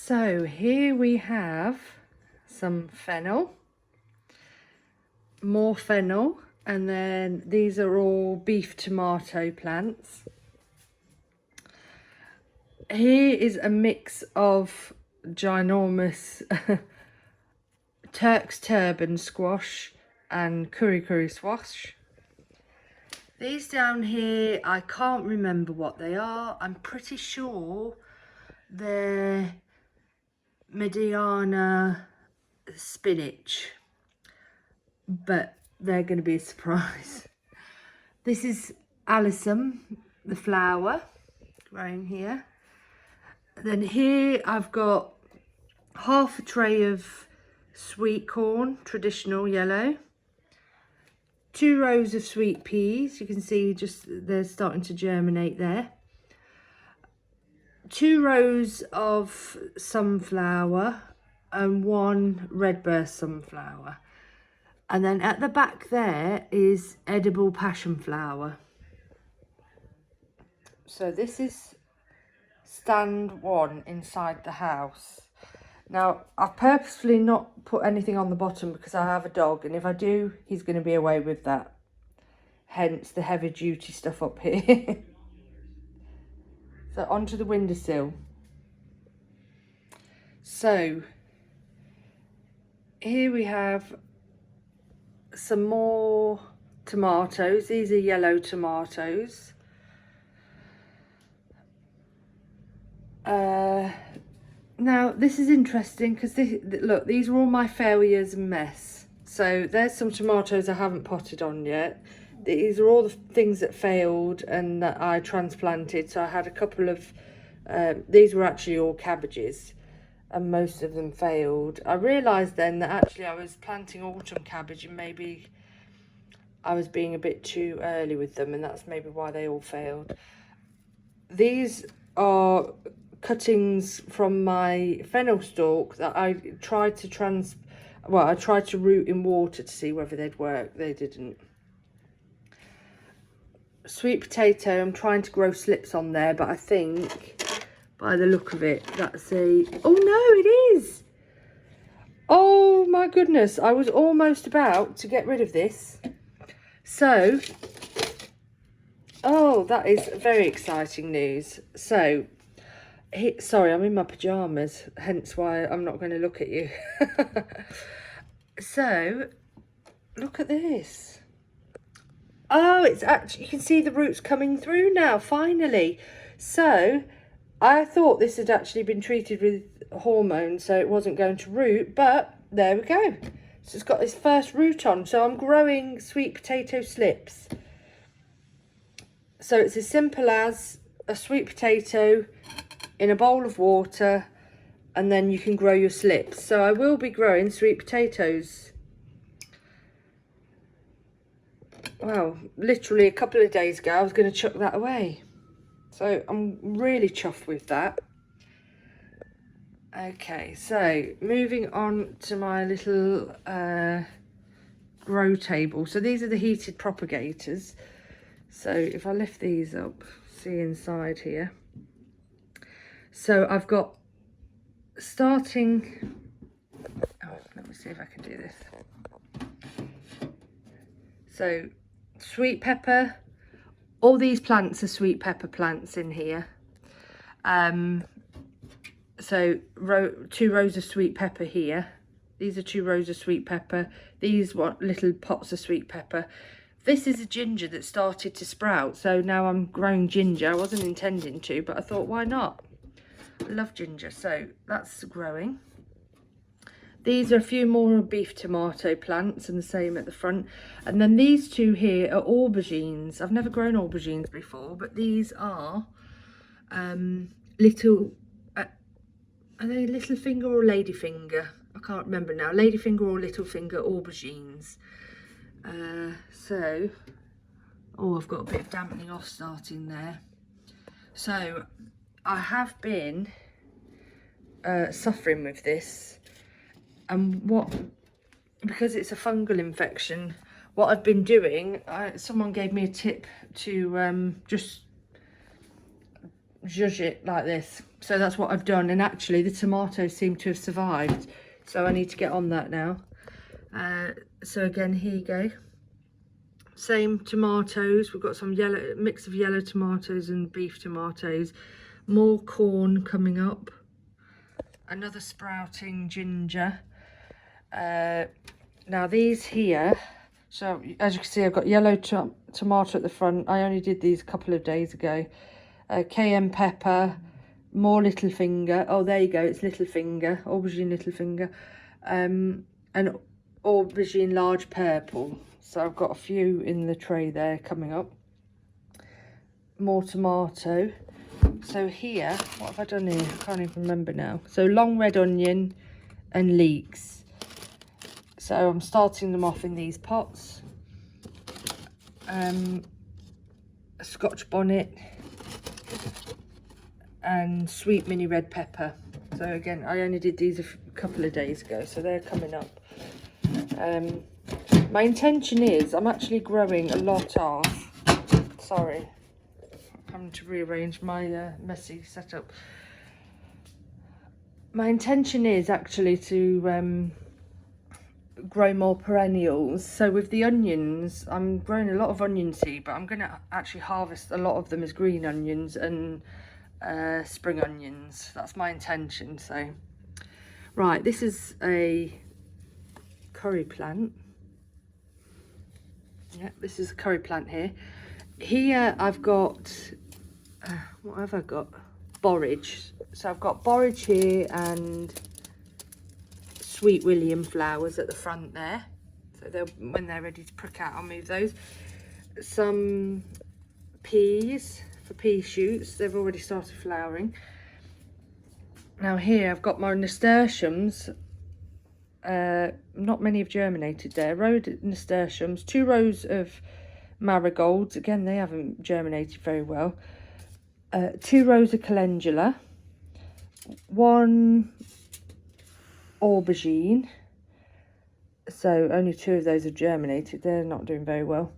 So here we have some fennel, more fennel, and then these are all beef tomato plants. Here is a mix of ginormous Turk's turban squash and curry squash. These down here, I can't remember what they are. I'm pretty sure they're Mediana spinach, but they're going to be a surprise. This is alyssum, the flower, growing here. Then here I've got half a tray of sweet corn, traditional yellow. 2 rows of sweet peas, you can see just they're starting to germinate there. 2 rows of sunflower and 1 redburst sunflower. And then at the back there is edible passion flower. So this is stand 1 inside the house. Now, I've purposefully not put anything on the bottom because I have a dog, and if I do, he's going to be away with that. Hence the heavy duty stuff up here. So onto the windowsill. So here we have some more tomatoes. These are yellow tomatoes. Now this is interesting because look, these are all my failures and mess. So there's some tomatoes I haven't potted on yet. These are all the things that failed and that I transplanted. So I had a couple of these were actually all cabbages and most of them failed. I realised then that actually I was planting autumn cabbage and maybe I was being a bit too early with them, and that's maybe why they all failed. These are cuttings from my fennel stalk that I tried to root in water to see whether they'd work. They didn't. Sweet potato, I'm trying to grow slips on there, but I think by the look of it that's a, oh no, it is. Oh my goodness, I was almost about to get rid of this. So oh, that is very exciting news. So sorry, I'm in my pajamas, hence why I'm not going to look at you. So, look at this. Oh, it's actually, you can see the roots coming through now, finally. So, I thought this had actually been treated with hormones, so it wasn't going to root, but there we go. So, it's got its first root on. So, I'm growing sweet potato slips. So, it's as simple as a sweet potato in a bowl of water, and then you can grow your slips. So I will be growing sweet potatoes. Wow, literally a couple of days ago I was going to chuck that away. So I'm really chuffed with that. Okay, so moving on to my little grow table. So these are the heated propagators. So if I lift these up, see inside here. So I've got starting, oh, let me see if I can do this. So sweet pepper, all these plants are sweet pepper plants in here. So 2 rows of sweet pepper here. These are 2 rows of sweet pepper. These little pots of sweet pepper. This is a ginger that started to sprout. So now I'm growing ginger. I wasn't intending to, but I thought, why not? I love ginger, so that's growing. These are a few more beef tomato plants, and the same at the front. And then these 2 here are aubergines. I've never grown aubergines before, but these are little, are they little finger or ladyfinger? I can't remember now. Ladyfinger or little finger aubergines. So, oh, I've got a bit of dampening off starting there. So I have been suffering with this, and because it's a fungal infection, what I've been doing, someone gave me a tip to just zhuzh it like this. So that's what I've done, and actually the tomatoes seem to have survived, so I need to get on that now. So again, here you go. Same tomatoes, we've got some yellow, mix of yellow tomatoes and beef tomatoes. More corn coming up. Another sprouting ginger. Now these here, so as you can see, I've got yellow tomato at the front. I only did these a couple of days ago. Cayenne pepper, more little finger. Oh, there you go, it's little finger, aubergine little finger. And aubergine large purple. So I've got a few in the tray there coming up. More tomato. So here, what have I done here? I can't even remember now. So long red onion and leeks. So I'm starting them off in these pots. A Scotch bonnet and sweet mini red pepper. So again, I only did these a couple of days ago, so they're coming up. My intention is, I'm actually growing a lot of, sorry, I'm having to rearrange my messy setup. My intention is actually to grow more perennials. So with the onions, I'm growing a lot of onion seed, but I'm going to actually harvest a lot of them as green onions and spring onions. That's my intention. So right, this is a curry plant. Yeah, this is a curry plant here. Here I've got what have I got? Borage. So I've got borage here and Sweet William flowers at the front there. So when they're ready to prick out, I'll move those. Some peas for pea shoots. They've already started flowering. Now here I've got my nasturtiums. Not many have germinated there. Rhode nasturtiums, 2 rows of marigolds. Again, they haven't germinated very well. 2 rows of calendula. 1 aubergine. So only 2 of those have germinated. They're not doing very well.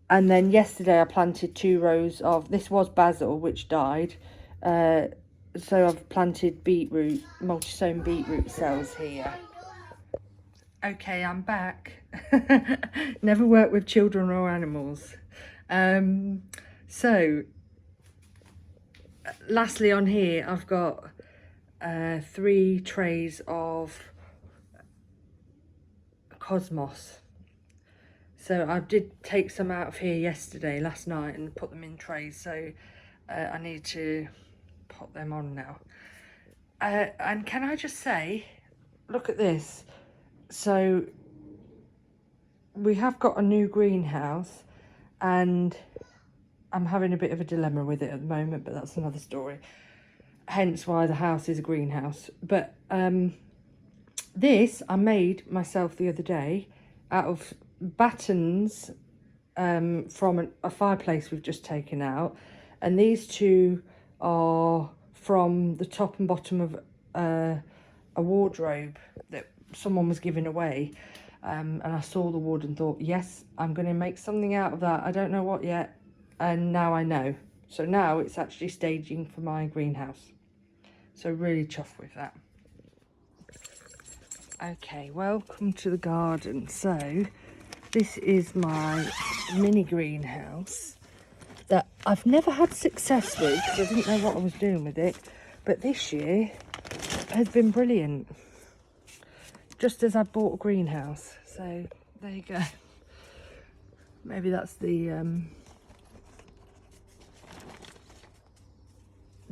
And then yesterday I planted 2 rows of, this was basil which died. So I've planted beetroot, multi-sown beetroot cells here. Okay, I'm back. Never worked with children or animals. So lastly on here I've got 3 trays of cosmos. So I did take some out of here last night, and put them in trays. So I need to put them on now. And can I just say, look at this. So we have got a new greenhouse, and I'm having a bit of a dilemma with it at the moment, but that's another story. Hence why the house is a greenhouse. But this I made myself the other day out of battens from a fireplace we've just taken out, and these 2 are from the top and bottom of a wardrobe that someone was giving away, and I saw the wood and thought, yes, I'm going to make something out of that. I don't know what yet, and now I know. So now it's actually staging for my greenhouse. So really chuffed with that. Okay, welcome to the garden. So this is my mini greenhouse that I've never had success with because I didn't know what I was doing with it, but this year has been brilliant, just as I bought a greenhouse. So there you go. Maybe that's the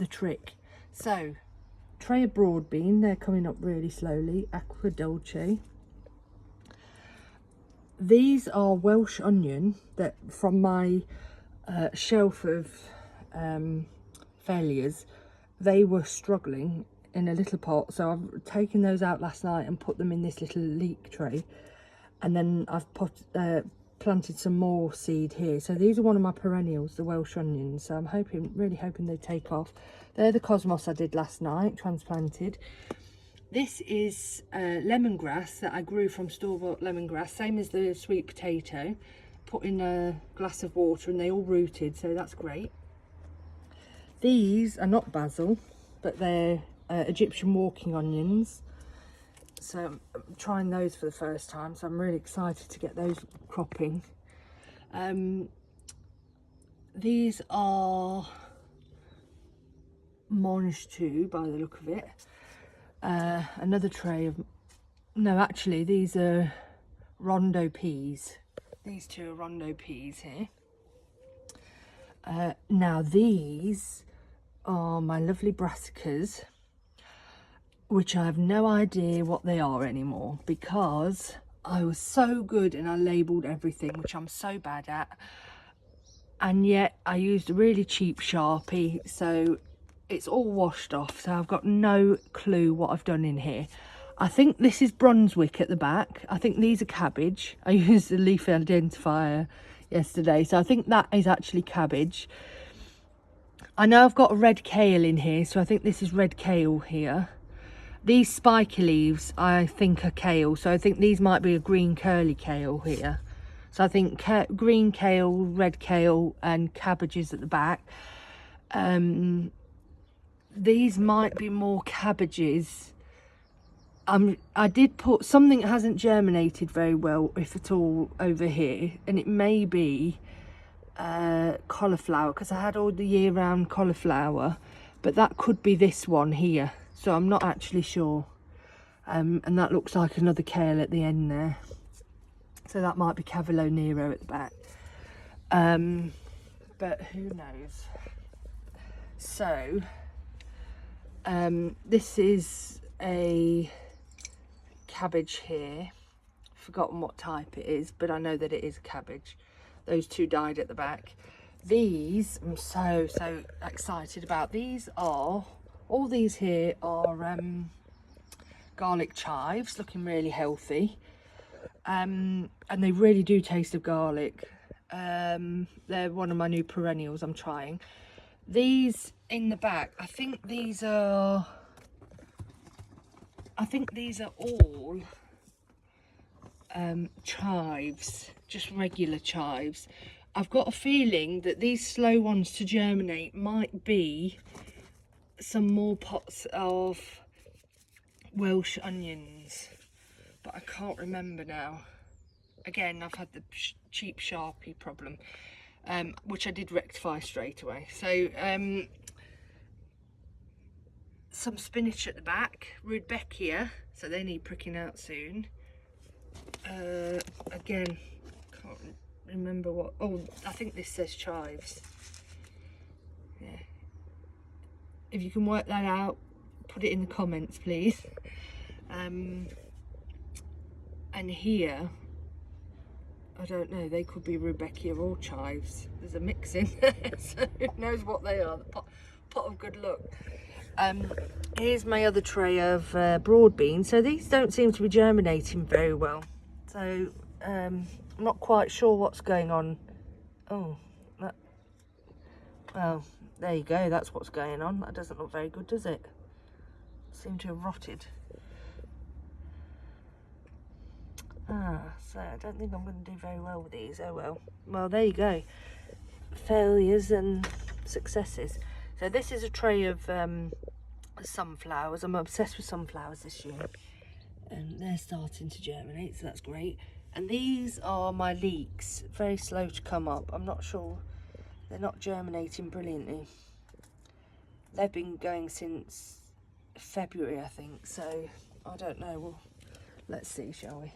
trick. So tray of broad bean, they're coming up really slowly. Aqua Dolce. These are Welsh onion that from my shelf of failures. They were struggling in a little pot, so I've taken those out last night and put them in this little leek tray, and then I've planted some more seed here. So these are one of my perennials, the Welsh onions. So I'm really hoping they take off. They're the cosmos I did last night, transplanted. This is lemongrass that I grew from store-bought lemongrass, same as the sweet potato. Put in a glass of water and they all rooted, so that's great. These are not basil, but they're Egyptian walking onions. So I'm trying those for the first time, so I'm really excited to get those cropping. These are mange tout by the look of it. Another tray of, no, actually these are rondo peas. These two are rondo peas here. Now these are my lovely brassicas, which I have no idea what they are anymore, because I was so good and I labelled everything, which I'm so bad at, and yet I used a really cheap Sharpie, so it's all washed off, so I've got no clue what I've done in here. I think this is Brunswick at the back. I think these are cabbage. I used the leaf identifier yesterday, so I think that is actually cabbage. I know I've got a red kale in here, so I think this is red kale here. These spiky leaves I think are kale, so I think these might be a green curly kale here. So I think green kale, red kale and cabbages at the back. These might be more cabbages. I did put something that hasn't germinated very well, if at all, over here, and it may be cauliflower, because I had all the year-round cauliflower, but that could be this one here, so I'm not actually sure. And that looks like another kale at the end there, so that might be Cavolo Nero at the back, but who knows. So this is a cabbage here, forgotten what type it is, but I know that it is a cabbage. Those two died at the back. These I'm so excited about. These are, all these here are garlic chives, looking really healthy, and they really do taste of garlic. They're one of my new perennials I'm trying. These in the back, I think these are all chives, just regular chives. I've got a feeling that these slow ones to germinate might be some more pots of Welsh onions, but I can't remember now. Again, I've had the cheap Sharpie problem, which I did rectify straight away. So some spinach at the back, Rudbeckia, so they need pricking out soon. Again, can't remember what, oh, I think this says chives. Yeah, if you can work that out, put it in the comments please. And here, I don't know, they could be Rudbeckia or chives. There's a mix in there, so who knows what they are. The pot of good luck. Here's my other tray of broad beans. So these don't seem to be germinating very well, so I'm not quite sure what's going on. Oh, well, there you go, that's what's going on. That doesn't look very good, does it? Seem to have rotted. So I don't think I'm going to do very well with these. Oh well. Well, there you go. Failures and successes. So this is a tray of sunflowers. I'm obsessed with sunflowers this year, and they're starting to germinate, so that's great. And these are my leeks, very slow to come up. I'm not sure, they're not germinating brilliantly. They've been going since February, I think, so I don't know. Well, let's see, shall we?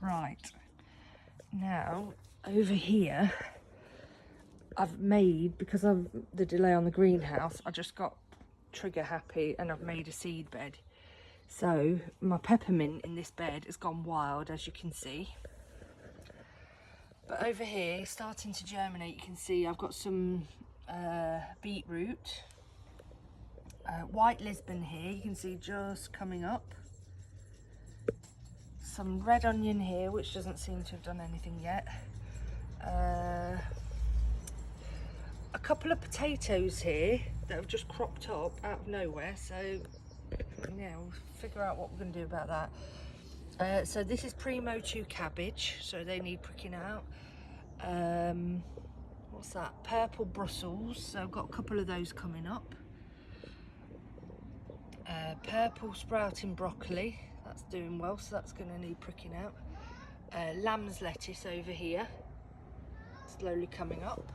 Right, now over here I've made, because of the delay on the greenhouse, I just got trigger happy and I've made a seed bed. So my peppermint in this bed has gone wild, as you can see. But over here, starting to germinate, you can see I've got some beetroot, white Lisbon here, you can see just coming up. Some red onion here, which doesn't seem to have done anything yet. A couple of potatoes here that have just cropped up out of nowhere, so yeah, we'll figure out what we're going to do about that. So this is Primo 2 cabbage, so they need pricking out. What's what's that? Purple Brussels. So I've got a couple of those coming up. Purple sprouting broccoli. That's doing well, so that's going to need pricking out. Lamb's lettuce over here. Slowly coming up.